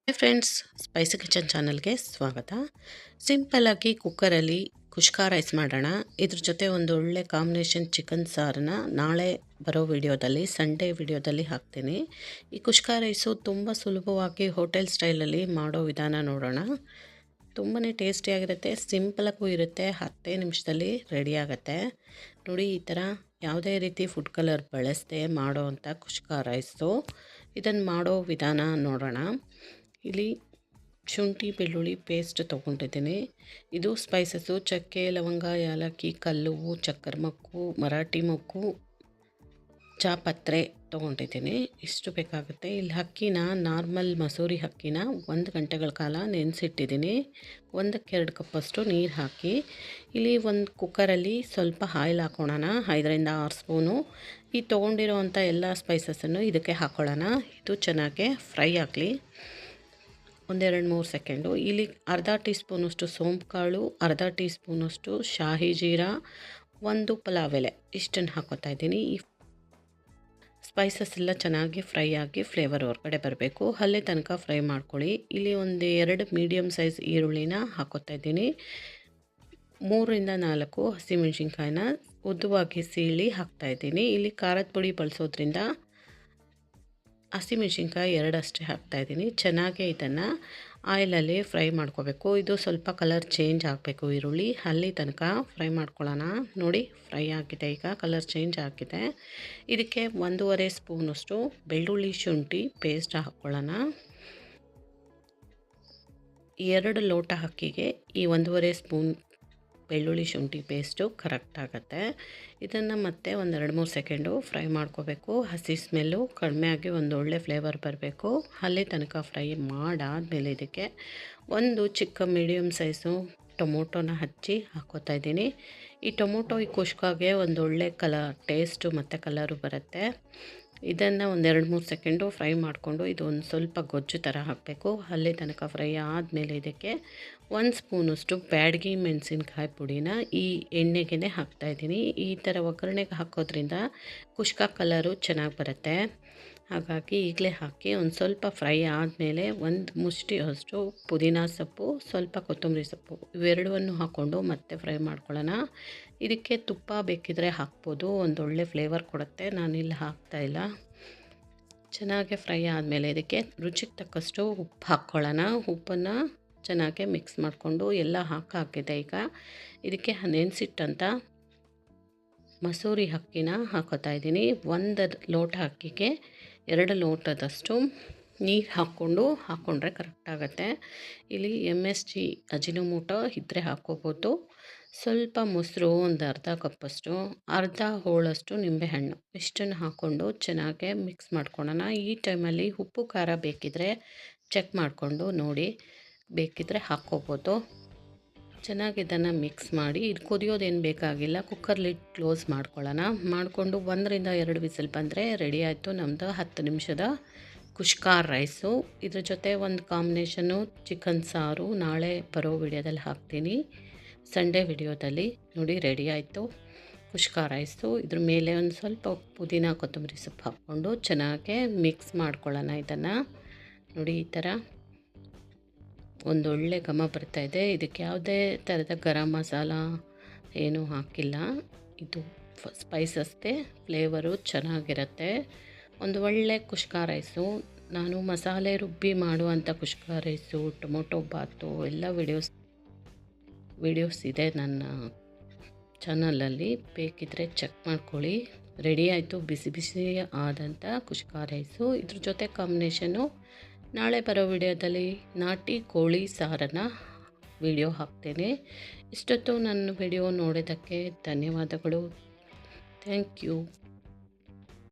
Hi friends, spicy kitchen ಚಾನಲ್ಗೆ ಸ್ವಾಗತ. ಸಿಂಪಲ್ಲಾಗಿ ಕುಕ್ಕರಲ್ಲಿ ಕುಷ್ಕಾ ರೈಸ್ ಮಾಡೋಣ. ಇದ್ರ ಜೊತೆ ಒಂದು ಒಳ್ಳೆ ಕಾಂಬಿನೇಷನ್ ಚಿಕನ್ ಸಾರನ್ನ ನಾಳೆ ಬರೋ ವಿಡಿಯೋದಲ್ಲಿ, ಸಂಡೇ ವಿಡಿಯೋದಲ್ಲಿ ಹಾಕ್ತೀನಿ. ಈ ಕುಷ್ಕಾ ರೈಸು ತುಂಬ ಸುಲಭವಾಗಿ ಹೋಟೆಲ್ ಸ್ಟೈಲಲ್ಲಿ ಮಾಡೋ ವಿಧಾನ ನೋಡೋಣ. ತುಂಬಾ ಟೇಸ್ಟಿಯಾಗಿರುತ್ತೆ, ಸಿಂಪಲಾಗೂ ಇರುತ್ತೆ, 10 ನಿಮಿಷದಲ್ಲಿ ರೆಡಿ ಆಗುತ್ತೆ. ನೋಡಿ, ಈ ಥರ ಯಾವುದೇ ರೀತಿ ಫುಡ್ ಕಲರ್ ಬಳಸದೆ ಮಾಡೋ ಅಂಥ ಕುಷ್ಕಾ ರೈಸು. ಇದನ್ನು ಮಾಡೋ ವಿಧಾನ ನೋಡೋಣ. ಇಲ್ಲಿ ಶುಂಠಿ ಬೆಳ್ಳುಳ್ಳಿ ಪೇಸ್ಟ್ ತೊಗೊಂಡಿದ್ದೀನಿ. ಇದು ಸ್ಪೈಸಸ್ಸು ಚಕ್ಕೆ ಲವಂಗ ಏಲಕ್ಕಿ ಕಲ್ಲುವು ಚಕ್ಕರ್ ಮೊಗ್ಗು ಮರಾಠಿ ಮೊಗ್ಗು ಚಾಪತ್ರೆ ತೊಗೊಂಡಿದ್ದೀನಿ. ಇಷ್ಟು ಬೇಕಾಗುತ್ತೆ. ಇಲ್ಲಿ ಅಕ್ಕಿನ ನಾರ್ಮಲ್ ಮಸೂರಿ ಅಕ್ಕಿನ 1 ಗಂಟೆಗಳ ಕಾಲ ನೆನೆಸಿಟ್ಟಿದ್ದೀನಿ. 1-2 ಕಪ್ಪಷ್ಟು ನೀರು ಹಾಕಿ ಇಲ್ಲಿ ಒಂದು ಕುಕ್ಕರಲ್ಲಿ ಸ್ವಲ್ಪ ಆಯಿಲ್ ಹಾಕ್ಕೊಳ್ಳೋಣ. 5-6 ಸ್ಪೂನು. ಈ ತೊಗೊಂಡಿರೋ ಅಂಥ ಎಲ್ಲ ಸ್ಪೈಸಸನ್ನು ಇದಕ್ಕೆ ಹಾಕ್ಕೊಳ್ಳೋಣ. ಇದು ಚೆನ್ನಾಗಿ ಫ್ರೈ ಆಗಲಿ 1-2-3 ಸೆಕೆಂಡು. ಇಲ್ಲಿ ಅರ್ಧ ಟೀ ಸ್ಪೂನಷ್ಟು ಸೋಂಪು ಕಾಳು, ಅರ್ಧ ಟೀ ಸ್ಪೂನಷ್ಟು ಶಾಹಿ ಜೀರಾ, 1 ಪಲಾವ್ ಎಲೆ ಇಷ್ಟನ್ನು ಹಾಕೋತಾ ಇದ್ದೀನಿ. ಈ ಸ್ಪೈಸಸ್ ಎಲ್ಲ ಚೆನ್ನಾಗಿ ಫ್ರೈ ಆಗಿ ಫ್ಲೇವರ್ ಹೊರಗಡೆ ಬರಬೇಕು, ಅಲ್ಲೇ ತನಕ ಫ್ರೈ ಮಾಡ್ಕೊಳ್ಳಿ. ಇಲ್ಲಿ 1-2 ಮೀಡಿಯಮ್ ಸೈಜ್ ಈರುಳ್ಳಿನ ಹಾಕೋತಾ ಇದ್ದೀನಿ. 3-4 ಹಸಿಮೆಣ್ಸಿನ್ಕಾಯಿನ ಉದ್ದವಾಗಿ ಸೀಳಿ ಹಾಕ್ತಾಯಿದ್ದೀನಿ. ಇಲ್ಲಿ ಖಾರದ ಪುಡಿ ಬಳಸೋದ್ರಿಂದ ಹಸಿಮೆಣ್ಸಿನ್ಕಾಯಿ 2 ಅಷ್ಟೇ ಹಾಕ್ತಾಯಿದ್ದೀನಿ. ಚೆನ್ನಾಗಿ ಇದನ್ನು ಆಯಿಲಲ್ಲಿ ಫ್ರೈ ಮಾಡ್ಕೋಬೇಕು. ಇದು ಸ್ವಲ್ಪ ಕಲರ್ ಚೇಂಜ್ ಆಗಬೇಕು, ಈರುಳ್ಳಿ ಅಲ್ಲಿ ತನಕ ಫ್ರೈ ಮಾಡ್ಕೊಳ್ಳೋಣ. ನೋಡಿ, ಫ್ರೈ ಆಗಿದೆ, ಈಗ ಕಲರ್ ಚೇಂಜ್ ಆಗಿದೆ. ಇದಕ್ಕೆ 1.5 ಸ್ಪೂನಷ್ಟು ಬೆಳ್ಳುಳ್ಳಿ ಶುಂಠಿ ಪೇಸ್ಟ್ ಹಾಕ್ಕೊಳ್ಳೋಣ. 2 ಲೋಟ ಅಕ್ಕಿಗೆ ಈ 1.5 ಸ್ಪೂನ್ ಬೆಳ್ಳುಳ್ಳಿ ಶುಂಠಿ ಪೇಸ್ಟು ಕರೆಕ್ಟ್ ಆಗುತ್ತೆ. ಇದನ್ನು ಮತ್ತೆ 1-2-3 ಸೆಕೆಂಡು ಫ್ರೈ ಮಾಡ್ಕೋಬೇಕು. ಹಸಿ ಸ್ಮೆಲ್ಲು ಕಡಿಮೆ ಆಗಿ ಒಂದು ಒಳ್ಳೆ ಫ್ಲೇವರ್ ಬರಬೇಕು, ಅಲ್ಲಿ ತನಕ ಫ್ರೈ ಮಾಡಾದಮೇಲೆ ಇದಕ್ಕೆ 1 ಚಿಕ್ಕ ಮೀಡಿಯಮ್ ಸೈಜು ಟೊಮೊಟೊನ ಹಚ್ಚಿ ಹಾಕ್ಕೋತಾ ಇದ್ದೀನಿ. ಈ ಟೊಮೊಟೊ ಈ ಕುಷ್ಕಾಗೆ ಒಂದು ಒಳ್ಳೆ ಟೇಸ್ಟು ಮತ್ತು ಕಲರು ಬರುತ್ತೆ. ಇದನ್ನು 1-2-3 ಸೆಕೆಂಡು ಫ್ರೈ ಮಾಡಿಕೊಂಡು ಇದು ಒಂದು ಸ್ವಲ್ಪ ಗೊಜ್ಜು ಥರ ಹಾಕಬೇಕು. ಅಲ್ಲಿ ತನಕ ಫ್ರೈ ಆದಮೇಲೆ ಇದಕ್ಕೆ 1 ಸ್ಪೂನಷ್ಟು ಬ್ಯಾಡಗಿ ಮೆಣಸಿನ್ಕಾಯಿ ಪುಡಿನ ಈ ಎಣ್ಣೆಗೆ ಹಾಕ್ತಾಯಿದ್ದೀನಿ. ಈ ಥರ ಒಗ್ಗರಣೆಗೆ ಹಾಕೋದ್ರಿಂದ ಕುಷ್ಕಾ ಕಲರು ಚೆನ್ನಾಗಿ ಬರುತ್ತೆ. ಹಾಗಾಗಿ ಈಗಲೇ ಹಾಕಿ ಒಂದು ಸ್ವಲ್ಪ ಫ್ರೈ ಆದಮೇಲೆ 1 ಮುಷ್ಟಿಯಷ್ಟು ಪುದೀನ ಸೊಪ್ಪು, ಸ್ವಲ್ಪ ಕೊತ್ತಂಬರಿ ಸೊಪ್ಪು ಇವೆರಡನ್ನು ಹಾಕ್ಕೊಂಡು ಮತ್ತೆ ಫ್ರೈ ಮಾಡ್ಕೊಳ್ಳೋಣ. ಇದಕ್ಕೆ ತುಪ್ಪ ಬೇಕಿದ್ರೆ ಹಾಕ್ಬೋದು, ಒಂದೊಳ್ಳೆ ಫ್ಲೇವರ್ ಕೊಡುತ್ತೆ. ನಾನಿಲ್ಲಿ ಹಾಕ್ತಾಯಿಲ್ಲ. ಚೆನ್ನಾಗಿ ಫ್ರೈ ಆದಮೇಲೆ ಇದಕ್ಕೆ ರುಚಿಗೆ ತಕ್ಕಷ್ಟು ಉಪ್ಪು ಹಾಕ್ಕೊಳ್ಳೋಣ. ಉಪ್ಪನ್ನು ಚೆನ್ನಾಗಿ ಮಿಕ್ಸ್ ಮಾಡಿಕೊಂಡು ಎಲ್ಲ ಹಾಕಿದೆ. ಈಗ ಇದಕ್ಕೆ ನೆನೆಸಿಟ್ಟಂಥ ಮಸೂರಿ ಅಕ್ಕಿನ ಹಾಕೋತಾ ಇದ್ದೀನಿ. 1 ಲೋಟ ಅಕ್ಕಿಗೆ 2 ಲೋಟದಷ್ಟು ನೀರು ಹಾಕ್ಕೊಂಡ್ರೆ ಕರೆಕ್ಟಾಗತ್ತೆ. ಇಲ್ಲಿ MSG ಅಜಿನೋಮೋಟೊ ಇದ್ದರೆ ಹಾಕ್ಕೋಬೋದು. ಸ್ವಲ್ಪ ಮೊಸರು, ಒಂದು ಅರ್ಧ ಕಪ್ಪಷ್ಟು, ಅರ್ಧ ಹೋಳಷ್ಟು ನಿಂಬೆಹಣ್ಣು ಇಷ್ಟನ್ನು ಹಾಕ್ಕೊಂಡು ಚೆನ್ನಾಗಿ ಮಿಕ್ಸ್ ಮಾಡ್ಕೊಳ್ಳೋಣ. ಈ ಟೈಮಲ್ಲಿ ಉಪ್ಪು ಖಾರ ಬೇಕಿದ್ದರೆ ಚೆಕ್ ಮಾಡಿಕೊಂಡು ನೋಡಿ, ಬೇಕಿದ್ದರೆ ಹಾಕ್ಕೋಬೋದು. ಚೆನ್ನಾಗಿ ಇದನ್ನು ಮಿಕ್ಸ್ ಮಾಡಿ, ಇದು ಕುದಿಯೋದೇನು ಬೇಕಾಗಿಲ್ಲ. ಕುಕ್ಕರ್ ಲಿಡ್ ಕ್ಲೋಸ್ ಮಾಡ್ಕೊಳ್ಳೋಣ. ಮಾಡಿಕೊಂಡು 1-2 ವಿಸಿಲ್ ಬಂದರೆ ರೆಡಿ ಆಯಿತು ನಮ್ಮದು 10 ನಿಮಿಷದ ಕುಷ್ಕಾ ರೈಸು. ಇದ್ರ ಜೊತೆ ಒಂದು ಕಾಂಬಿನೇಷನ್ನು ಚಿಕನ್ ಸಾರು ನಾಳೆ ಬರೋ ವಿಡಿಯೋದಲ್ಲಿ ಹಾಕ್ತೀನಿ, ಸಂಡೇ ವಿಡಿಯೋದಲ್ಲಿ. ನೋಡಿ, ರೆಡಿ ಆಯಿತು ಕುಷ್ಕಾ ರೈಸು. ಇದ್ರ ಮೇಲೆ ಒಂದು ಸ್ವಲ್ಪ ಪುದೀನ ಕೊತ್ತಂಬರಿ ಸೊಪ್ಪು ಹಾಕ್ಕೊಂಡು ಚೆನ್ನಾಗಿ ಮಿಕ್ಸ್ ಮಾಡ್ಕೊಳ್ಳೋಣ. ಇದನ್ನು ನೋಡಿ, ಈ ಥರ ಒಂದೊಳ್ಳೆ ಘಮ ಬರ್ತಾಯಿದೆ. ಇದಕ್ಕೆ ಯಾವುದೇ ಥರದ ಗರಂ ಮಸಾಲ ಏನೂ ಹಾಕಿಲ್ಲ. ಇದು ಸ್ಪೈಸಸ್ದೇ ಫ್ಲೇವರು ಚೆನ್ನಾಗಿರುತ್ತೆ. ಒಂದು ಒಳ್ಳೆ ಕುಷ್ಕಾ ರೈಸು. ನಾನು ಮಸಾಲೆ ರುಬ್ಬಿ ಮಾಡುವಂಥ ಕುಷ್ಕಾ ರೈಸು, ಟೊಮೊಟೊ ಬಾತು ಎಲ್ಲ ವಿಡಿಯೋಸ್ ಇದೆ ನನ್ನ ಚಾನಲಲ್ಲಿ, ಬೇಕಿದ್ದರೆ ಚೆಕ್ ಮಾಡ್ಕೊಳ್ಳಿ. ರೆಡಿ ಆಯಿತು ಬಿಸಿ ಬಿಸಿ ಆದಂಥ ಕುಷ್ಕಾ ರೈಸು. ಇದ್ರ ಜೊತೆ ಕಾಂಬಿನೇಷನ್ನು ನಾಳೆ ಬರೋ ವಿಡಿಯೋದಲ್ಲಿ ನಾಟಿ ಕೋಳಿ ಸಾರನ್ನು ವಿಡಿಯೋ ಹಾಕ್ತೇನೆ. ಇಷ್ಟೊತ್ತು ನನ್ನ ವಿಡಿಯೋ ನೋಡೋದಕ್ಕೆ ಧನ್ಯವಾದಗಳು. Thank you.